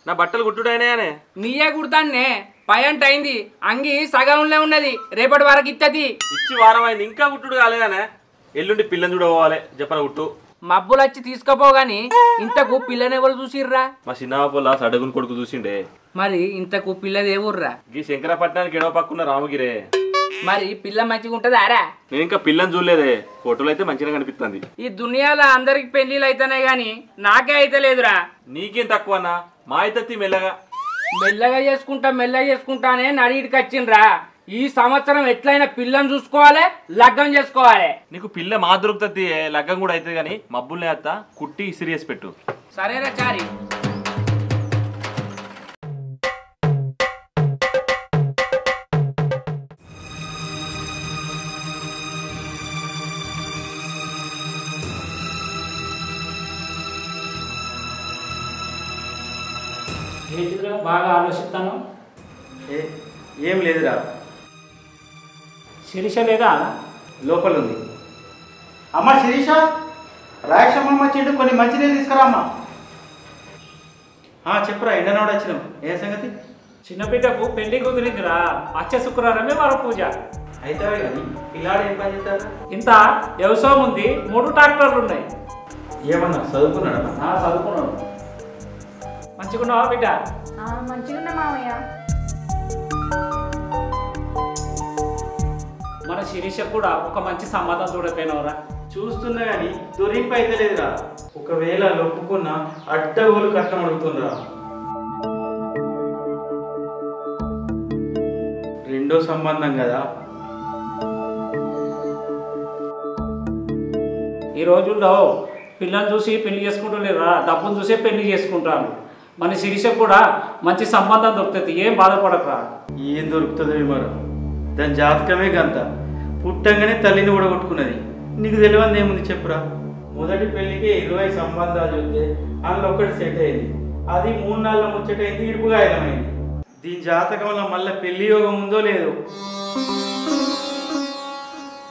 నా బట్టలు కుట్టుడైనాయనే. నీయే కుడతానే పయంట అయింది, అంగి సగంలో ఉన్నది, రేపటి వరకు ఇత్తది. ఇచ్చి వారం అయింది, ఇంకా కుట్టుడు కాలేదానే. ఎల్లుండి పిల్లని చూడవాలి చెప్పన కుట్టు. మబ్బులు వచ్చి తీసుకుపోగాని ఇంతకు పిల్లని ఎవరు చూసిర్రా? మా చిన్న పొల్ల సడగుని కొడుకు చూసిండే. మరి ఇంతకు పిల్లది ఏ ఊర్రా? ఈ శంకరపట్నానికి ఎడవ పక్కున్న రామగిరే. మరి పిల్ల మంచిగా ఉంటదారా? నేను ఇంకా పిల్లని చూడలేదే, ఫోటోలు అయితే మంచిగా కనిపిస్తుంది. ఈ దునియాలో అందరికి పెళ్లిళ్ళు అయితేనే గాని నాకే అయితే లేదురా. నీకేం తక్కువ అన్నా, మా అయితే మెల్లగా మెల్లగా చేసుకుంటానే నడిగిడికి వచ్చిండ్రా. ఈ సంవత్సరం ఎట్లయినా పిల్లని చూసుకోవాలి, లగ్గం చేసుకోవాలి. నీకు పిల్ల మా దొరుకుతుంది, లగ్గం కూడా అవుతుంది. కానీ మబ్బుల్ని అత్త కుట్టి ఇసిరి చేసి పెట్టు. సరేరా చారి. బాగా ఆలోచిస్తాను. ఏం లేదురా. శిరీష లేదా? లోపల ఉంది. అమ్మ శిరీష, రాయక్షమ్మ చెట్టు కొన్ని మంచినీళ్ళు తీసుకురామ్మా. చెప్పురా, ఎండనోడు వచ్చినాం. ఏ సంగతి? చిన్నబిడ్డకు పెళ్లి కుదిరిందిరా. వచ్చే శుక్రవారమే వర పూజ అయితే కానీ పిల్లాడు ఏం పని చేస్తారు? ఇంత వ్యవసాయం ఉంది, 3 ట్రాక్టర్లు ఉన్నాయి. ఏమన్నా చదువుకున్నాడా? చదువుకున్నాడు. మంచిగున్నావా బిడ్డ? మంచిగున్నా మామయ్య. మన శిరీష కూడా ఒక మంచి సంబంధం చూడకపోయినవరా? చూస్తున్నా కానీ దొరింపు అయితే లేదురా. ఒకవేళ ఒప్పుకున్న అడ్డగోలు కట్టం అడుగుతుండ్రా. రెండో సంబంధం కదా. ఈ రోజుల్లో పిల్లని చూసి పెళ్లి చేసుకుంటలేరా, డబ్బును చూసే పెళ్లి చేసుకుంటాను. మన శిరీష కూడా మంచి సంబంధం దొరుకుతుంది, ఏం బాధపడకరా. ఏం దొరుకుతుందో మరి, దాని జాతకమే గంత. పుట్టంగానే తల్లిని ఊడగొట్టుకున్నది. నీకు తెలియదు ఏముంది చెప్పురా. మొదటి పెళ్లికి 20 సంబంధాలు చూస్తే అందులో ఒకటి సెట్ అయింది. అది 3 నెలల ముచ్చటైంది, ఇడుపుగా ఆయనమైంది. దీని జాతకంలో మళ్ళీ పెళ్లి యోగం ఉందో లేదో.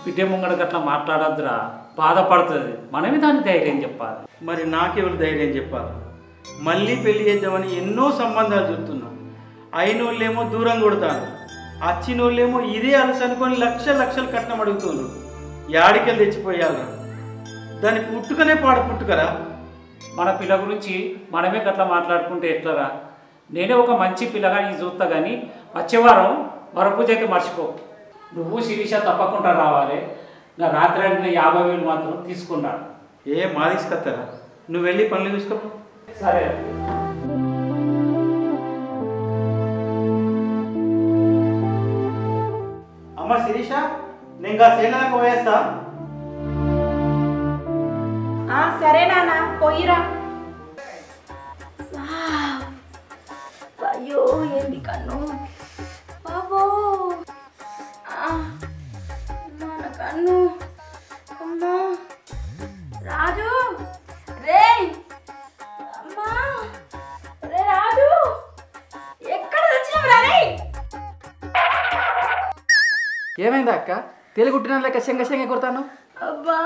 బిడ్డ ముంగడికి అట్లా మాట్లాడద్దురా, బాధపడుతుంది. మనమే దాన్ని ధైర్యం చెప్పాలి. మరి నాకెవరు ధైర్యం చెప్పాలి? మళ్ళీ పెళ్లి చేద్దామని ఎన్నో సంబంధాలు చూస్తున్నా. అయినోళ్ళేమో దూరం కొడతాను, వచ్చినోళ్ళేమో ఇదే అలసి అనుకొని లక్షలు కట్నం అడుగుతున్నారు. యాడికెళ్ళి తెచ్చిపోయాలి? దాని పుట్టుకనే పుట్టుకరా. మన పిల్ల గురించి మనమే అట్లా మాట్లాడుకుంటే ఎట్లరా? నేనే ఒక మంచి పిల్లగా ఈ చూస్తా, కానీ వచ్చేవారం వరపూజకి మర్చిపో. నువ్వు శిరీష తప్పకుండా రావాలి. నా రాత్రి అడిగిన 50,000 మాత్రం తీసుకున్నాను. మా తీసుకొస్తారా? నువ్వు వెళ్ళి పనులు చూసుకోపో. సరే. అమ్మ శిరీష, నేను కా సేనకు పోయేస్తా. సరే నాన్న, పోయిరా. అయ్యో ఏంది కన్ను బాబో, మన కన్ను. అమ్మా రాజు, రే అమ్మా, రే రాజు, ఎక్కడ వచ్చినావురా? రే ఏమైందా అక్క? తెలుగుట్టిన లెక్క శంగ కొడతాను. అబ్బా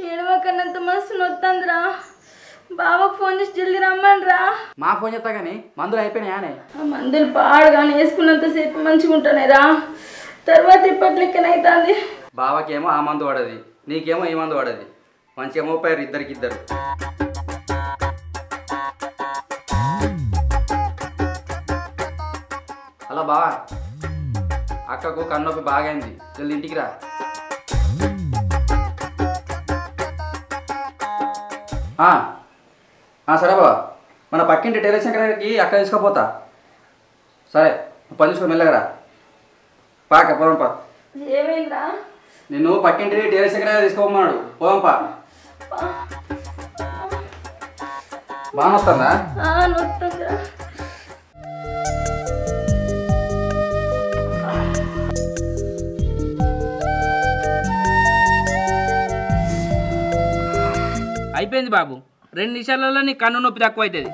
ఏడవకన్నంత మస్తు నొత్తందిరా. బాబాకు ఫోన్ చేసి జల్దీ రమ్మనిరా. మా ఫోన్ చేస్తా కానీ మందులు అయిపోయినాయానే? ఆ మందులు పాడుగానే వేసుకున్నంతసేపు మంచిగా ఉంటున్నాయిరా, తర్వాత ఇప్పట్లెక్కనైతుంది. బావకేమో ఆ మందు పడది, నీకేమో ఈ మందు పడది. మంచిగా మోపారు ఇద్దరికిద్దరు. హలో బావా, అక్కకు కన్నొప్పి బాగైంది, జల్ది ఇంటికి రా. సరే బాబా, మన పక్కింటి టైలర్ శంకర్కి అక్క తీసుకుపోతా. సరే పని చూసుకొని మెల్లగరా. పాక పోదంపా. ఏమైందా? నిన్ను పక్కింటి టైలర్ శంకర్ తీసుకోమన్నాడు, పోదంపా. బాగా వస్తుందా? నొత్తందిరా. అయిపోయింది బాబు, 2 నిమిషాలలో నీ కన్ను నొప్పి తక్కువ అవుతుంది.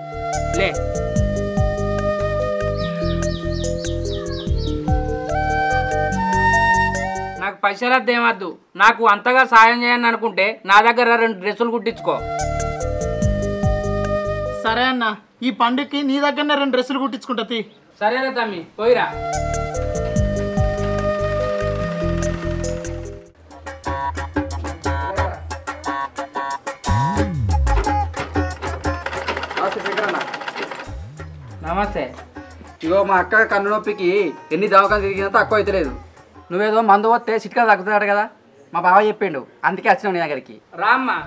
లే నాకు పైసలద్దు ఏమద్దు, నాకు అంతగా సాయం చేయని అనుకుంటే నా దగ్గర 2 డ్రెస్సులు కుట్టించుకో. సరే అన్న. ఈ పండుగకి నీ దగ్గరనే 2 డ్రెస్సులు కుట్టించుకుంటా తీ. సరేనా తమ్మి పోయిరా. నమస్తే. ఇగో మా అక్క కన్ను నొప్పికి ఎన్ని దవాఖాన తిరిగినా తక్కువ అయితే లేదు. నువ్వేదో మందు వస్తే చిట్కా తగ్గుతాడు కదా, మా బావ చెప్పిండు, అందుకే వచ్చినావు నీ దగ్గరికి. రామ్మా.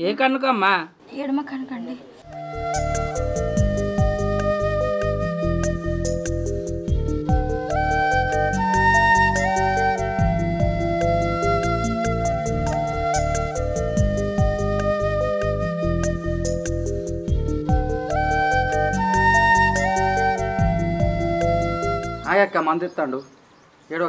ఏ కన్నుకమ్మా? ఎడమ కనుకండి. అక్క మందు ఇస్తాడు ఏడో.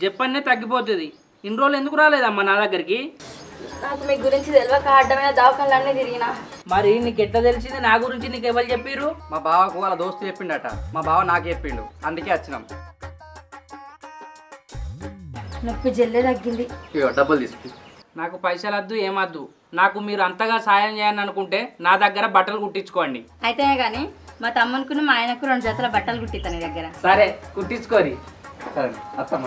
చెప్పనే తగ్గిపోతుంది. ఇన్ని రోజులు ఎందుకు రాలేదమ్మా నా దగ్గరికి? నాకు మీ గురించి తెలియక అడ్డమైన దవాఖానలన్నీ తిరిగినా. మరి నీకు ఎట్లా తెలిసింది నా గురించి? నీకు ఎవరు చెప్పిర్రు? మా బావకు వాళ్ళ దోస్తు చెప్పిండట, మా బావ నాకు చెప్పిండు, అందుకే వచ్చినాం. నొప్పి జల్లే తగ్గింది. ఇగో డబ్బులు తీసుకు. నాకు పైసలు వద్దు ఏమద్దు. నాకు మీరు అంతగా సాయం చేయాలని అనుకుంటే నా దగ్గర బట్టలు కుట్టించుకోండి. అయితే కానీ మా తమ్మునికి మా ఆయనకు 2 జతల బట్టలు కుట్టిస్తాను నీ దగ్గర. సరే కుట్టించుకోరి. సరే అత్తమ్మ.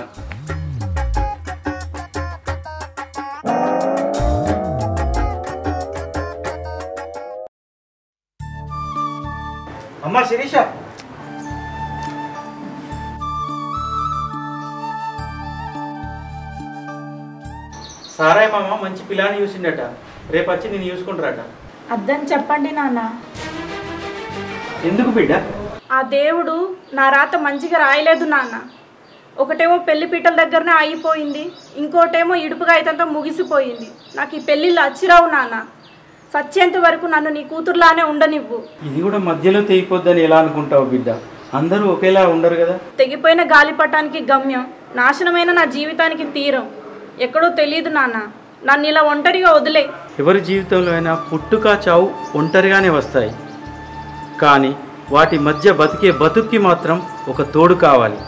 అమ్మా శిరీష, సారాయి మామ మంచి పిల్లని చూసిండట, రేపు వచ్చి నేను చూసుకుంటారట. అద్దని చెప్పండి నాన్న. ఎందుకు బిడ్డ? ఆ దేవుడు నా రాత మంచిగా రాయలేదు నాన్న. ఒకటేమో పెళ్లి పీటల దగ్గరనే ఆగిపోయింది, ఇంకోటేమో ఇడుపుగా అయితంతా ముగిసిపోయింది. నాకు ఈ పెళ్ళిళ్ళు అచ్చిరావు నాన్న. సచ్చేంత వరకు నన్ను నీ కూతురులానే ఉండనివ్వు. ఇది కూడా మధ్యలో తెగిపోద్దని ఎలా అనుకుంటావు బిడ్డ? అందరూ ఒకేలా ఉండరు కదా. తెగిపోయిన గాలిపటానికి గమ్యం, నాశనమైన నా జీవితానికి తీరం ఎక్కడో తెలియదు నాన్న. నన్ను ఇలా ఒంటరిగా వదిలే. ఎవరి జీవితంలో అయినా పుట్టుక చావు ఒంటరిగానే వస్తాయి, కానీ వాటి మధ్య బతికే బతుక్కి మాత్రం ఒక తోడు కావాలి.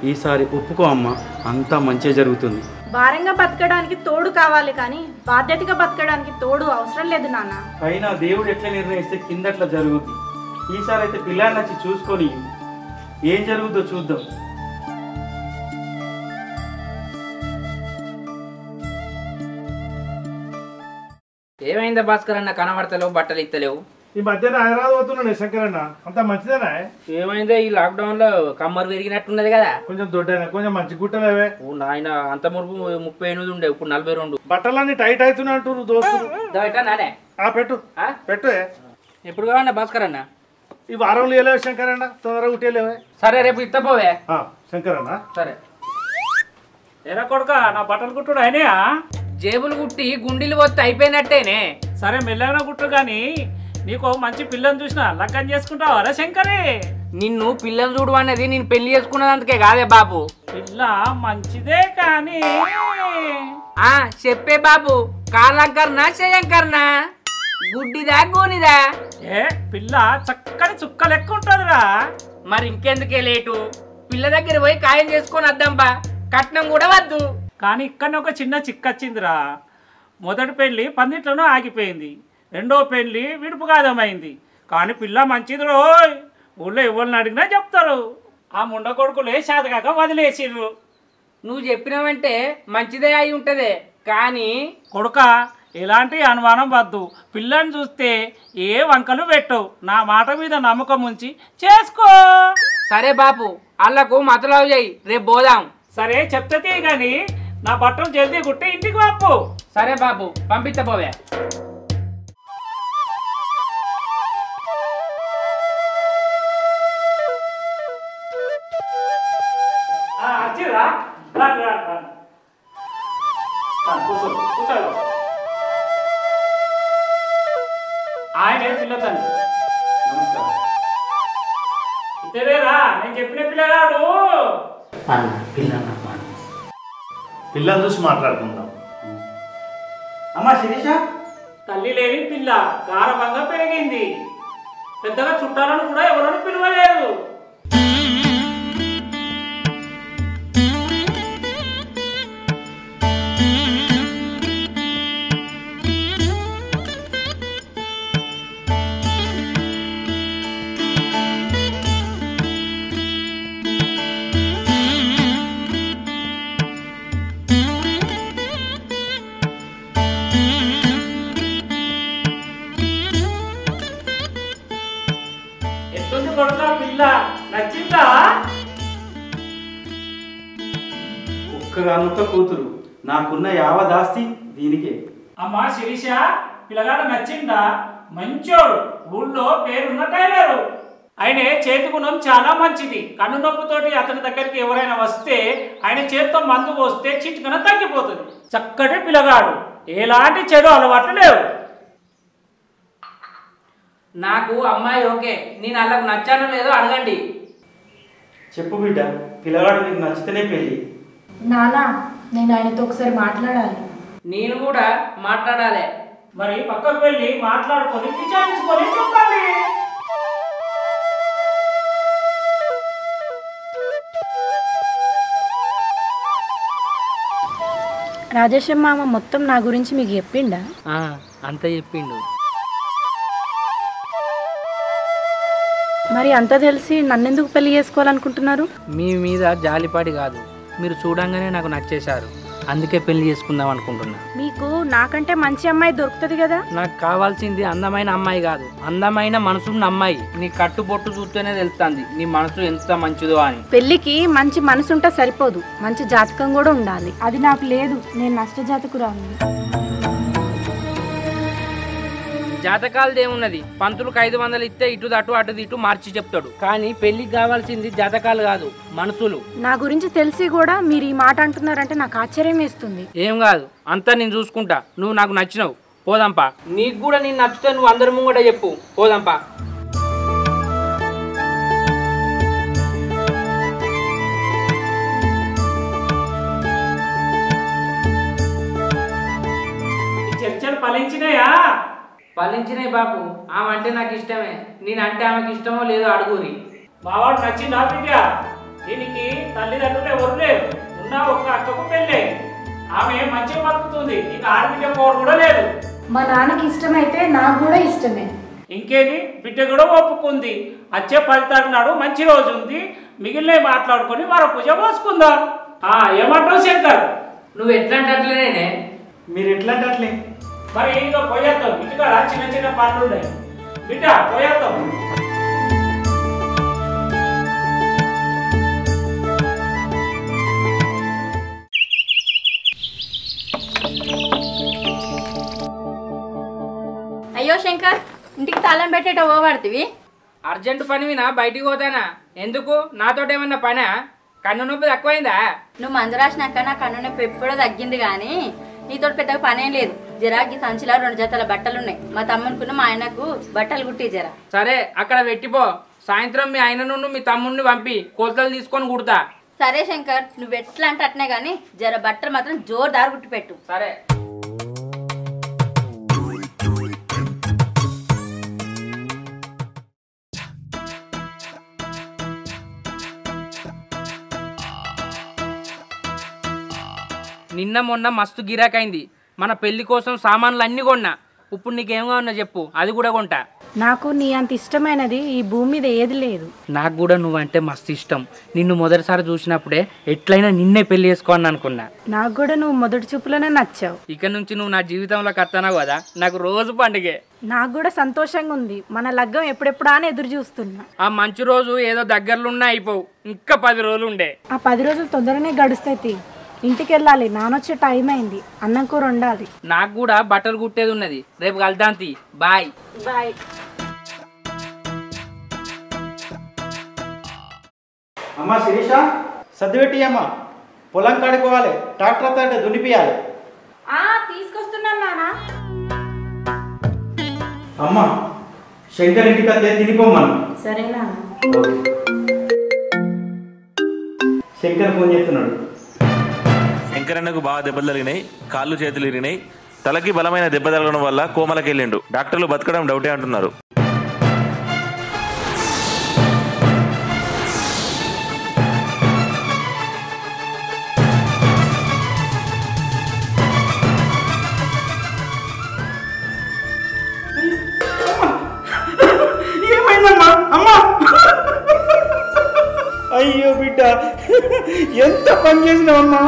ఈసారి ఒప్పుకో అమ్మ, అంతా మంచి జరుగుతుంది. భారంగా బతకడానికి తోడు కావాలి, కానీ బాధ్యతగా బతకడానికి తోడు అవసరం లేదు నాన్న. అయినా దేవుడు ఎట్లా నిర్ణయిస్తే కిందట్లా జరుగుద్ది. ఈసారి అయితే పిల్లాన్ని నచ్చి చూసుకొని ఏం జరుగుతుందో చూద్దాం. ఏమైందా భాస్కర్ అన్న? కనబడతలేవు, బట్టలు ఇస్తలేవు. ఈ మధ్యన హైదరాబాద్ పోతున్నాడు శంకరన్న, అంత మంచిదేనా? ఏమైందా? ఈ లాక్డౌన్ లో కమ్మరు పెరిగినట్టున్నది కదా. కొంచెం దొడ్డైనా కొంచెం మంచి గుట్టలేవే. నాయన అంత మురుగు 38 ఉండే, ఇప్పుడు 42. బట్టలన్నీ టైట్ అవుతున్నట్టు దోస్తులు. నానే పెట్టు పెట్టు. ఎప్పుడు కావన్నా భాస్కర్ అన్న? ఈ వారంలో వేయలేవు శంకరన్న, తొందరగా కుట్టేలేవే. సరే రేపు ఇస్తపోవే. శంకరన్న సరే. ఎరా కొడుక, నా బట్టలు కుట్టుడు అయినాయా? జేబులు కుట్టి గుండీలు వస్తే అయిపోయినట్టేనే. సరే మెల్లగా కుట్టు, కానీ నీకు మంచి పిల్లని చూసినా లగ్గం చేసుకుంటావా శంకరి? నిన్ను పిల్లని చూడు అన్నది నేను పెళ్లి చేసుకున్నదందుకే కాదే బాబు. పిల్ల మంచిదే కానీ చెప్పే బాబు, కాలంకర్నా చేయంకర్నా, గుడ్డిదా గోనిదా? ఏ పిల్ల చక్కని చుక్క లెక్క ఉంటుందిరా. మరి ఇంకెందుకే లేటు? పిల్ల దగ్గర పోయి ఖాయం చేసుకొని వద్దాంబా, కట్నం కూడా వద్దు. కానీ ఇక్కడ ఒక చిన్న చిక్కచ్చిందిరా. మొదటి పెళ్ళి పందిట్లోనూ ఆగిపోయింది, రెండో పెళ్ళి విడుపుగాదమైంది. కానీ పిల్ల మంచిది రోయ్, ఊళ్ళో ఎవరిని అడిగినా చెప్తారు. ఆ ముండ కొడుకులే శాతకాక వదిలేసిర్రు. నువ్వు చెప్పినావంటే మంచిదే అయి ఉంటదే, కానీ కొడుక ఎలాంటి అనుమానం వద్దు. పిల్లని చూస్తే ఏ వంకలు పెట్టవు. నా మాట మీద నమ్మకం ఉంచి చేసుకో. సరే బాపు, అల్లకు మతలావు చేయి, రేపు పోదాం. సరే చెప్తే కానీ నా బట్టలు జల్దీ కుట్టి ఇంటికి పంపు. సరే బాబు, పంపించబోవే. వచ్చిరా? ఆయనే పిల్లతాను. ఇతరేరా నేను చెప్పిన పిల్లగాడు. అన్న పిల్ల పిల్లని చూసి మాట్లాడుకుందాం. అమ్మా శిరీష, తల్లి లేని పిల్ల గారవంగా పెరిగింది. పెద్దగా చుట్టాలను కూడా ఎవరని పిలవలేదు. పిల్ల నచ్చిందా? ఒక్కగానొక్క కూతురు, నాకున్న యావదాస్తి దీనికే. అమ్మా శిరీష, పిల్లగాడు నచ్చిందా? మంచోడు, ఊళ్ళో పేరున్న టైలరు. ఆయన చేతి గుణం చాలా మంచిది. కన్ను నొప్పుతోటి అతని దగ్గరికి ఎవరైనా వస్తే ఆయన చేతితో మందు పోస్తే చిటికన తగ్గిపోతుంది. చక్కటి పిల్లగాడు, ఎలాంటి చెడు అలవాట్లు లేవు. నాకు అమ్మాయి ఓకే. నేను వాళ్ళకు నచ్చానో లేదో అడగండి. చెప్పు బిడ్డ, పిల్లగాడు నీకు నచ్చితేనే పెళ్ళి. నానా, నేను ఆయనతో ఒకసారి మాట్లాడాలి. నేను కూడా మాట్లాడాలి. మరి పక్కకు వెళ్ళి మాట్లాడుకొని విచారించుకొని చెప్పాలి. రాజేశం మామ మొత్తం నా గురించి మీకు చెప్పిండా? అంత చెప్పిండు. మరి అంతా తెలిసి నన్నెందుకు పెళ్లి చేసుకోవాలనుకుంటున్నారు? మీ మీద జాలిపాడి కాదు, మీరు చూడంగానే నాకు నచ్చేశారు, అందుకే పెళ్లి చేసుకుందాం అనుకుంటున్నా. మీకు నాకంటే మంచి అమ్మాయి దొరుకుతుంది కదా? నాకు కావాల్సింది అందమైన అమ్మాయి కాదు, అందమైన మనసున్న అమ్మాయి. నీ కట్టుబొట్టు చూస్తేనే తెలుస్తుంది నీ మనసు ఎంత మంచిదో అని. పెళ్లికి మంచి మనసు ఉంటే సరిపోదు, మంచి జాతకం కూడా ఉండాలి. అది నాకు లేదు, నేను నష్ట జాతకురాలు. జాతకాలది ఏమున్నది, పంతులకు 500 ఇస్తే ఇటు అటు అటు ఇటు మార్చి చెప్తాడు. కానీ పెళ్లికి కావాల్సింది జాతకాలు కాదు, మనసులు. నా గురించి తెలిసి కూడా మీరు ఈ మాట అంటున్నారంటే నాకు ఆశ్చర్యం వేస్తుంది. ఏం కాదు, అంతా నేను చూసుకుంటా. నువ్వు నాకు నచ్చినావు, పోదాంపా. నీకు కూడా నేను నచ్చితే నువ్వు అందరి ముంగట చెప్పు, పోదాంపా. చర్చలు ఫలించినాయా? ఫలించినాయి బాబు. ఆమె అంటే నాకు ఇష్టమే, నేనంటే ఆమెకి ఇష్టమో లేదో అడుగురి. మావాడు నచ్చిందా బిడ్డ? దీనికి తల్లిదండ్రులు ఎవరు లేరు, ఉన్న ఒక్క అక్కకు పెళ్ళే. ఆమె మంచిగా బతుకుతుంది, నీకు ఆడబిడ్డ పోరు కూడా లేదు. మా నాన్నకి ఇష్టమైతే నాకు కూడా ఇష్టమే. ఇంకేది, బిడ్డ కూడా ఒప్పుకుంది. వచ్చే 10 తారీఖు నాడు మంచి రోజు ఉంది, మిగిలినవి మాట్లాడుకొని వర పూజ పోసుకుందాం. ఏమంటావు శంకర్? నువ్వు ఎట్లాంటి అట్లనే. మీరు ఎట్లంటే అట్లే. మరి ఇంకా పోయేద్దాం, ఇంటికాడ చిన్న చిన్న పనులు ఉన్నాయి. బిడ్డ పోయేద్దాం. అయ్యో శంకర్, ఇంటికి తాళం పెట్టేట పోబడుతుంది. అర్జెంటు పని వినా బయటికి పోతానా? ఎందుకు, నాతోటి ఏమన్నా పనా? కన్ను నొప్పి తక్కువైందా? నువ్వు మందు రాసినాక నా కన్ను నొప్పి ఎప్పుడో తగ్గింది, కానీ నీతో పెద్దగా పనేం లేదు. జరాకి సంచిలో 2 జతల బట్టలు ఉన్నాయి. మా తమ్మునుకున్న మా ఆయనకు బట్టలు కుట్టి జరా. సరే, అక్కడ పెట్టిపో. సాయంత్రం మీ ఆయన నుండి మీ తమ్ముడిని పంపి కొలతలు తీసుకొని కుడతా. సరే శంకర్, నువ్వు ఎట్లా అంటే అట్నే, కానీ జర బట్టలు మాత్రం జోరుదారు కుట్టి పెట్టు. సరే. నిన్న మొన్న మస్తు గిరాకైంది. మన పెళ్లి కోసం సామాన్లు అన్నీ కొన్నా. ఇప్పుడు నీకేమో ఉన్నా చెప్పు, అది కూడా కొంటా. నాకు నీ అంత ఇష్టమైనది ఈ భూమి మీద ఏది లేదు. నాకు కూడా నువ్వంటే మస్తు ఇష్టం. నిన్ను మొదటిసారి చూసినప్పుడే ఎట్లయినా నిన్నే పెళ్లి చేసుకోవాలని అనుకున్నా. నాకు కూడా నువ్వు మొదటి చూపులోనే నచ్చావు. ఇక నుంచి నువ్వు నా జీవితంలోకి వస్తున్నావు కదా, నాకు రోజు పండుగే. నాకు కూడా సంతోషంగా ఉంది. మన లగ్గం ఎప్పుడెప్పుడా అని ఎదురు చూస్తున్నా. ఆ మంచి రోజు ఏదో దగ్గరలో ఉన్నా అయిపోవు, ఇంకా 10 రోజులు ఉండే. ఆ 10 రోజులు తొందరనే గడుస్తాయి. ఇంటికి వెళ్ళాలి, నానొచ్చే టైం అయింది. అన్నం కూర వండాలి. నాకు కూడా బట్టలు కుట్టేది ఉన్నది, రేపు కలుద్దాంతి. Bye bye. అమ్మా శిరీష, సర్దిపెట్టి అమ్మా, పొలం కాడుకోవాలి, ట్రాక్టర్ తో దున్నిపియాలి. తీసుకొస్తున్నాను నానా. అమ్మా శంకర్ ఇంటికి వస్తే తినిపోమ్మను. సరేనా? శంకర్ ఫోన్ చేస్తున్నాడు. శంకరన్నకు బాగా దెబ్బలు తగిలినాయి, కాళ్ళు చేతులు ఇరిగినాయి. తలకి బలమైన దెబ్బ తగలడం వల్ల కోమలకి వెళ్ళిండు. డాక్టర్లు బతకడం డౌటే అంటున్నారు. ఏమైందమ్మా? అమ్మా అయ్యో బిడ్డ ఎంత పని చేసినావమ్మా.